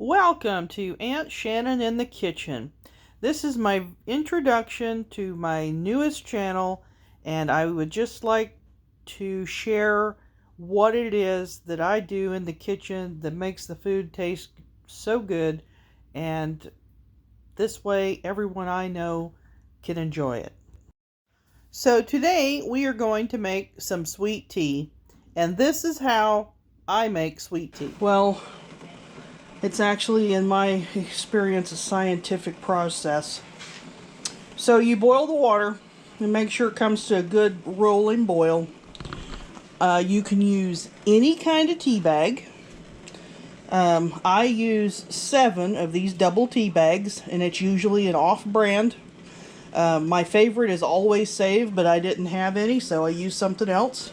Welcome to Aunt Shannon in the Kitchen. This is my introduction to my newest channel, and I would just like to share what it is that I do in the kitchen that makes the food taste so good, and this way everyone I know can enjoy it. So today we are going to make some sweet tea, and this is how I make sweet tea. Well, it's actually, in my experience, a scientific process. So you boil the water and make sure it comes to a good rolling boil. You can use any kind of tea bag. I use 7 of these double tea bags, and it's usually an off-brand. My favorite is Always Save, but I didn't have any, so I used something else.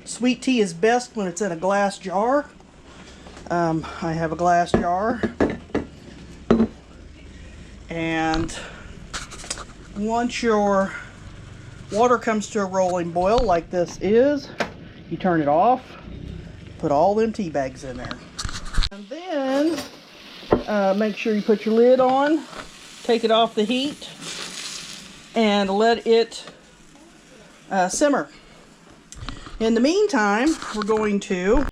Sweet tea is best when it's in a glass jar. I have a glass jar, and once your water comes to a rolling boil like this is, you turn it off, put all them tea bags in there, and then make sure you put your lid on, take it off the heat, and let it simmer. In the meantime, we're going to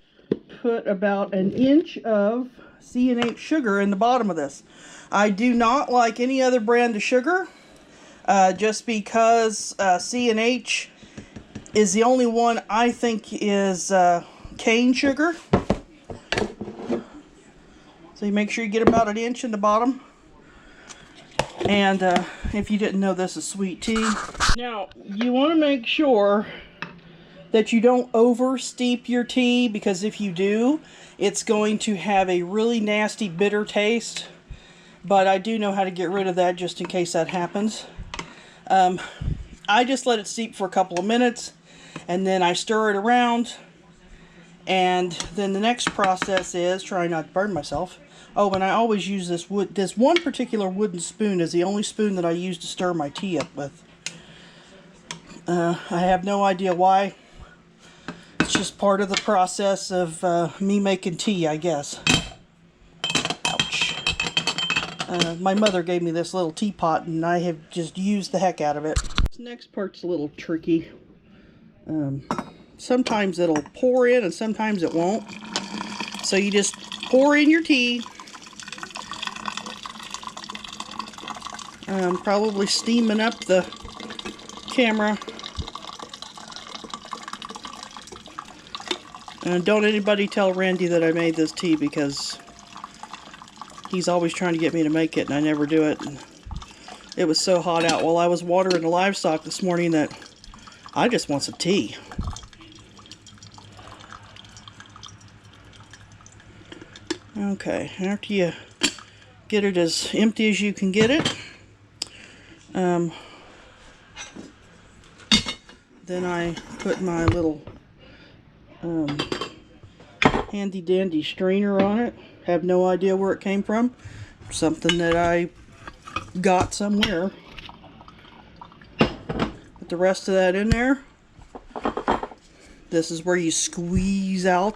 put about an inch of C&H sugar in the bottom of this. I do not like any other brand of sugar, just because C&H is the only one I think is cane sugar. So you make sure you get about an inch in the bottom. And if you didn't know, this is sweet tea. Now, you want to make sure that you don't over steep your tea, because if you do, it's going to have a really nasty bitter taste. But I do know how to get rid of that just in case that happens. I just let it steep for a couple of minutes, and then I stir it around, and then the next process is trying not to burn myself. Oh, and I always use this one particular wooden spoon is the only spoon that I use to stir my tea up with. I have no idea why. It's just part of the process of me making tea, I guess. Ouch. My mother gave me this little teapot, and I have just used the heck out of it. This next part's a little tricky. Sometimes it'll pour in and sometimes it won't. So you just pour in your tea. Probably steaming up the camera. And don't anybody tell Randy that I made this tea, because he's always trying to get me to make it and I never do it. And it was so hot out while I was watering the livestock this morning that I just want some tea. Okay, after you get it as empty as you can get it, then I put my little handy dandy strainer on it. Have no idea where it came from. Something that I got somewhere. Put the rest of that in there. This is where you squeeze out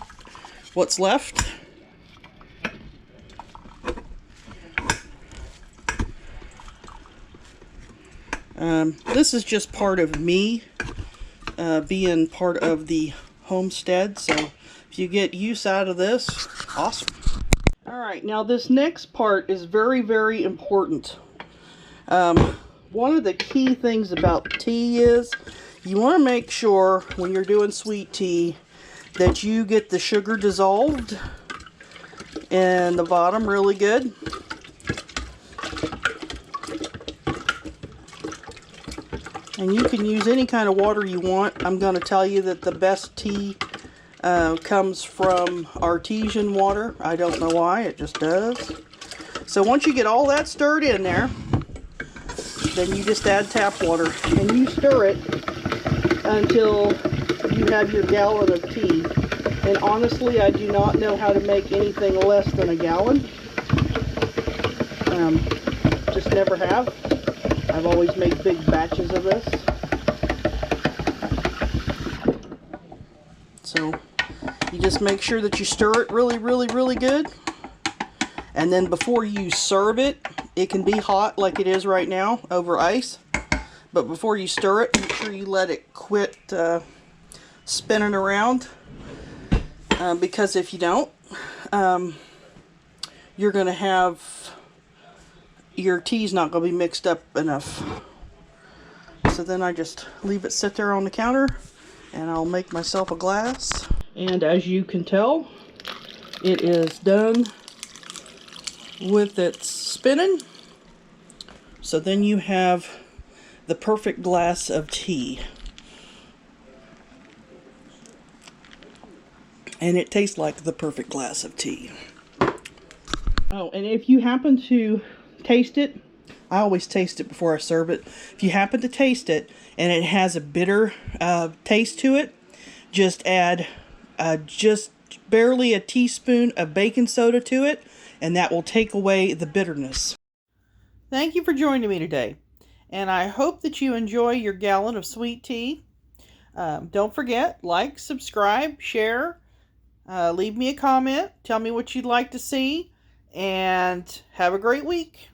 what's left. This is just part of me being part of the homestead, so if you get use out of this, awesome. Alright, now this next part is very, very important. One of the key things about tea is you want to make sure when you're doing sweet tea that you get the sugar dissolved in the bottom really good. And you can use any kind of water you want. I'm going to tell you that the best tea comes from artesian water. I don't know why, it just does. So once you get all that stirred in there, then you just add tap water. And you stir it until you have your gallon of tea. And honestly, I do not know how to make anything less than a gallon. Just never have. I've always made big batches of this. So You just make sure that you stir it really, really, really good. And then before you serve it, it can be hot like it is right now over ice. But before you stir it, make sure you let it quit spinning around. Because if you don't, you're going to have, your tea's not going to be mixed up enough. So then I just leave it sit there on the counter, and I'll make myself a glass. And as you can tell, it is done with its spinning. So then you have the perfect glass of tea. And it tastes like the perfect glass of tea. Oh, and if you happen to taste it, I always taste it before I serve it. If you happen to taste it and it has a bitter taste to it, just add just barely a teaspoon of baking soda to it, and that will take away the bitterness. Thank you for joining me today, and I hope that you enjoy your gallon of sweet tea. Don't forget, like, subscribe, share, leave me a comment, tell me what you'd like to see, and have a great week.